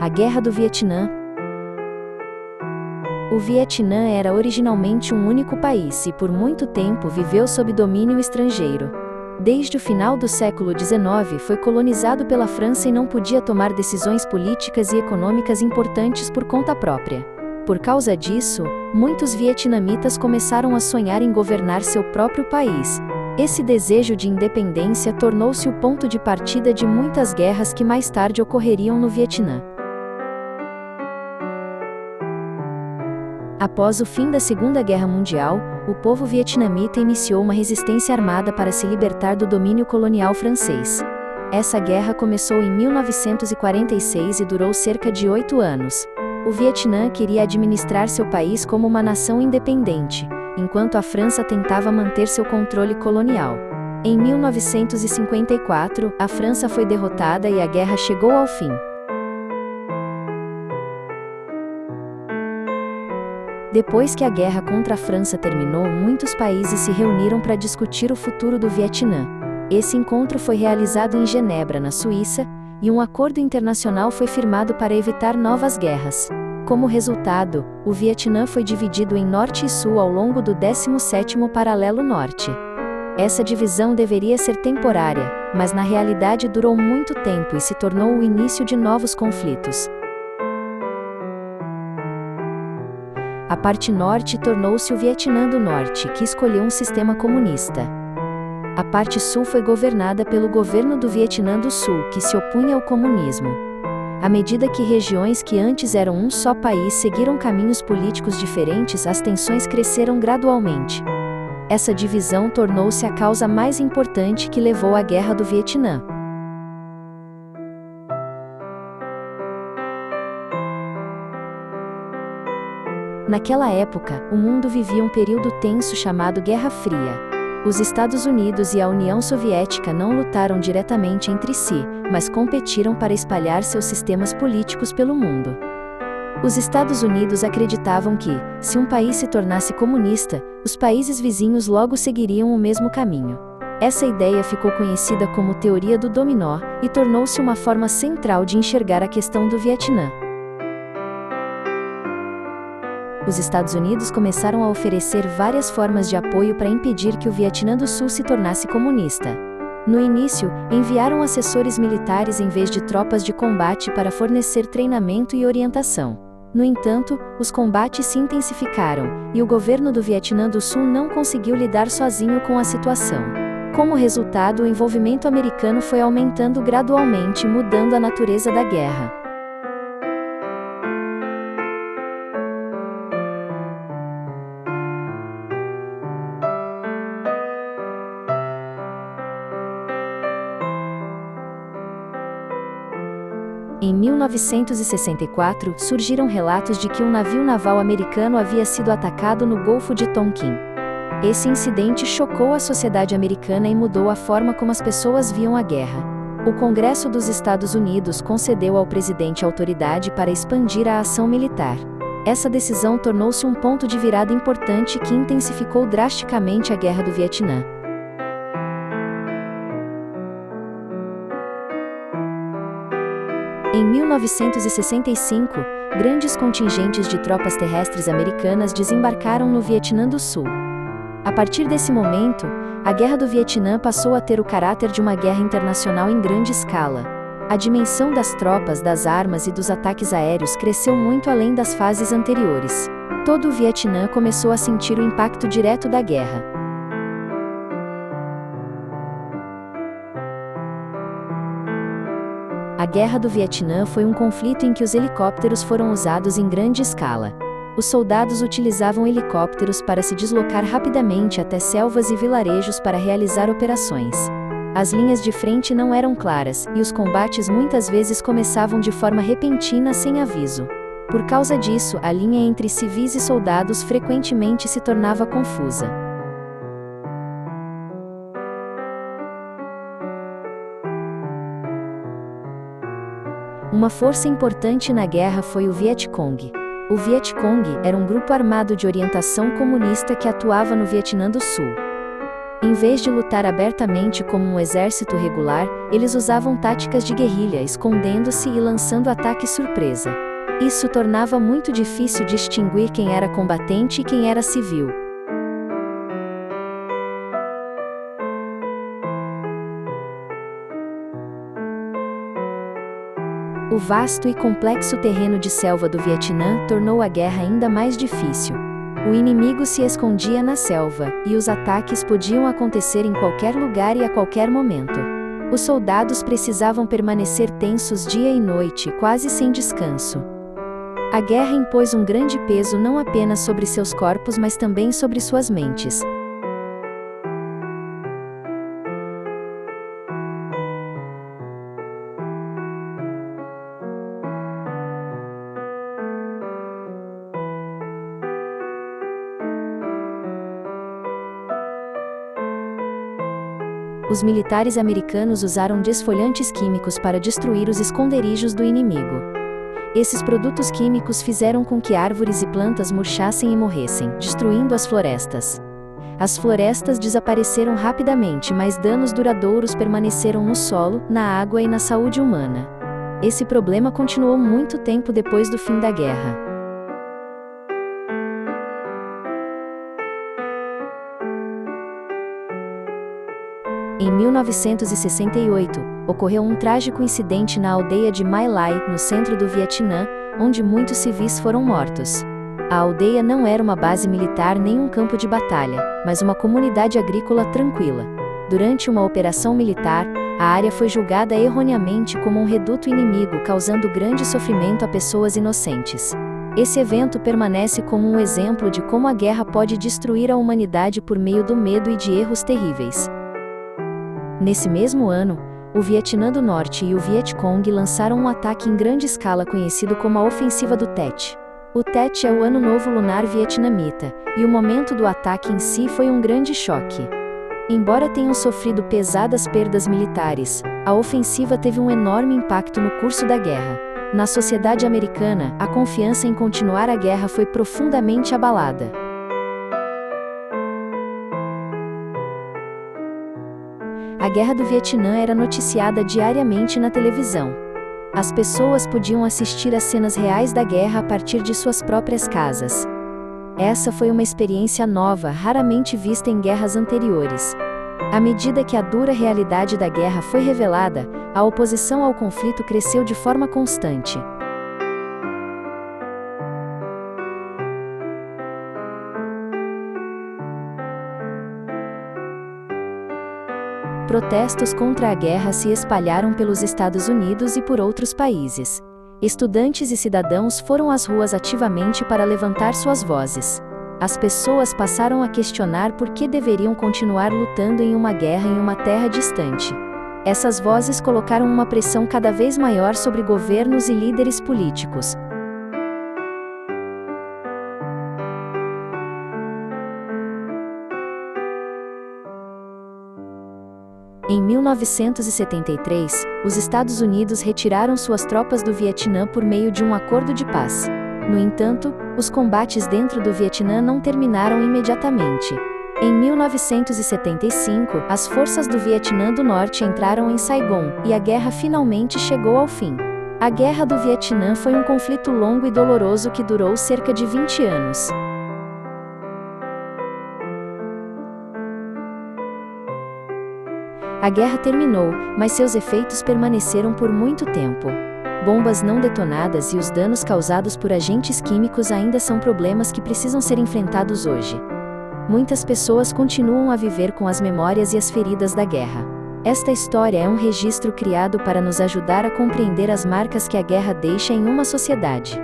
A Guerra do Vietnã. O Vietnã era originalmente um único país e por muito tempo viveu sob domínio estrangeiro. Desde o final do século XIX foi colonizado pela França e não podia tomar decisões políticas e econômicas importantes por conta própria. Por causa disso, muitos vietnamitas começaram a sonhar em governar seu próprio país. Esse desejo de independência tornou-se o ponto de partida de muitas guerras que mais tarde ocorreriam no Vietnã. Após o fim da Segunda Guerra Mundial, o povo vietnamita iniciou uma resistência armada para se libertar do domínio colonial francês. Essa guerra começou em 1946 e durou cerca de 8 anos. O Vietnã queria administrar seu país como uma nação independente, enquanto a França tentava manter seu controle colonial. Em 1954, a França foi derrotada e a guerra chegou ao fim. Depois que a guerra contra a França terminou, muitos países se reuniram para discutir o futuro do Vietnã. Esse encontro foi realizado em Genebra, na Suíça, e um acordo internacional foi firmado para evitar novas guerras. Como resultado, o Vietnã foi dividido em Norte e Sul ao longo do 17º Paralelo Norte. Essa divisão deveria ser temporária, mas na realidade durou muito tempo e se tornou o início de novos conflitos. A parte norte tornou-se o Vietnã do Norte, que escolheu um sistema comunista. A parte sul foi governada pelo governo do Vietnã do Sul, que se opunha ao comunismo. À medida que regiões que antes eram um só país seguiram caminhos políticos diferentes, as tensões cresceram gradualmente. Essa divisão tornou-se a causa mais importante que levou à Guerra do Vietnã. Naquela época, o mundo vivia um período tenso chamado Guerra Fria. Os Estados Unidos e a União Soviética não lutaram diretamente entre si, mas competiram para espalhar seus sistemas políticos pelo mundo. Os Estados Unidos acreditavam que, se um país se tornasse comunista, os países vizinhos logo seguiriam o mesmo caminho. Essa ideia ficou conhecida como teoria do dominó e tornou-se uma forma central de enxergar a questão do Vietnã. Os Estados Unidos começaram a oferecer várias formas de apoio para impedir que o Vietnã do Sul se tornasse comunista. No início, enviaram assessores militares em vez de tropas de combate para fornecer treinamento e orientação. No entanto, os combates se intensificaram, e o governo do Vietnã do Sul não conseguiu lidar sozinho com a situação. Como resultado, o envolvimento americano foi aumentando gradualmente, mudando a natureza da guerra. Em 1964, surgiram relatos de que um navio naval americano havia sido atacado no Golfo de Tonkin. Esse incidente chocou a sociedade americana e mudou a forma como as pessoas viam a guerra. O Congresso dos Estados Unidos concedeu ao presidente autoridade para expandir a ação militar. Essa decisão tornou-se um ponto de virada importante que intensificou drasticamente a Guerra do Vietnã. Em 1965, grandes contingentes de tropas terrestres americanas desembarcaram no Vietnã do Sul. A partir desse momento, a Guerra do Vietnã passou a ter o caráter de uma guerra internacional em grande escala. A dimensão das tropas, das armas e dos ataques aéreos cresceu muito além das fases anteriores. Todo o Vietnã começou a sentir o impacto direto da guerra. A Guerra do Vietnã foi um conflito em que os helicópteros foram usados em grande escala. Os soldados utilizavam helicópteros para se deslocar rapidamente até selvas e vilarejos para realizar operações. As linhas de frente não eram claras, e os combates muitas vezes começavam de forma repentina sem aviso. Por causa disso, a linha entre civis e soldados frequentemente se tornava confusa. Uma força importante na guerra foi o Vietcong. O Vietcong era um grupo armado de orientação comunista que atuava no Vietnã do Sul. Em vez de lutar abertamente como um exército regular, eles usavam táticas de guerrilha, escondendo-se e lançando ataques surpresa. Isso tornava muito difícil distinguir quem era combatente e quem era civil. O vasto e complexo terreno de selva do Vietnã tornou a guerra ainda mais difícil. O inimigo se escondia na selva, e os ataques podiam acontecer em qualquer lugar e a qualquer momento. Os soldados precisavam permanecer tensos dia e noite, quase sem descanso. A guerra impôs um grande peso não apenas sobre seus corpos, mas também sobre suas mentes. Os militares americanos usaram desfolhantes químicos para destruir os esconderijos do inimigo. Esses produtos químicos fizeram com que árvores e plantas murchassem e morressem, destruindo as florestas. As florestas desapareceram rapidamente, mas danos duradouros permaneceram no solo, na água e na saúde humana. Esse problema continuou muito tempo depois do fim da guerra. Em 1968, ocorreu um trágico incidente na aldeia de My Lai, no centro do Vietnã, onde muitos civis foram mortos. A aldeia não era uma base militar nem um campo de batalha, mas uma comunidade agrícola tranquila. Durante uma operação militar, a área foi julgada erroneamente como um reduto inimigo, causando grande sofrimento a pessoas inocentes. Esse evento permanece como um exemplo de como a guerra pode destruir a humanidade por meio do medo e de erros terríveis. Nesse mesmo ano, o Vietnã do Norte e o Vietcong lançaram um ataque em grande escala conhecido como a Ofensiva do Tet. O Tet é o Ano Novo Lunar vietnamita, e o momento do ataque em si foi um grande choque. Embora tenham sofrido pesadas perdas militares, a ofensiva teve um enorme impacto no curso da guerra. Na sociedade americana, a confiança em continuar a guerra foi profundamente abalada. A Guerra do Vietnã era noticiada diariamente na televisão. As pessoas podiam assistir às cenas reais da guerra a partir de suas próprias casas. Essa foi uma experiência nova, raramente vista em guerras anteriores. À medida que a dura realidade da guerra foi revelada, a oposição ao conflito cresceu de forma constante. Protestos contra a guerra se espalharam pelos Estados Unidos e por outros países. Estudantes e cidadãos foram às ruas ativamente para levantar suas vozes. As pessoas passaram a questionar por que deveriam continuar lutando em uma guerra em uma terra distante. Essas vozes colocaram uma pressão cada vez maior sobre governos e líderes políticos. Em 1973, os Estados Unidos retiraram suas tropas do Vietnã por meio de um acordo de paz. No entanto, os combates dentro do Vietnã não terminaram imediatamente. Em 1975, as forças do Vietnã do Norte entraram em Saigon, e a guerra finalmente chegou ao fim. A Guerra do Vietnã foi um conflito longo e doloroso que durou cerca de 20 anos. A guerra terminou, mas seus efeitos permaneceram por muito tempo. Bombas não detonadas e os danos causados por agentes químicos ainda são problemas que precisam ser enfrentados hoje. Muitas pessoas continuam a viver com as memórias e as feridas da guerra. Esta história é um registro criado para nos ajudar a compreender as marcas que a guerra deixa em uma sociedade.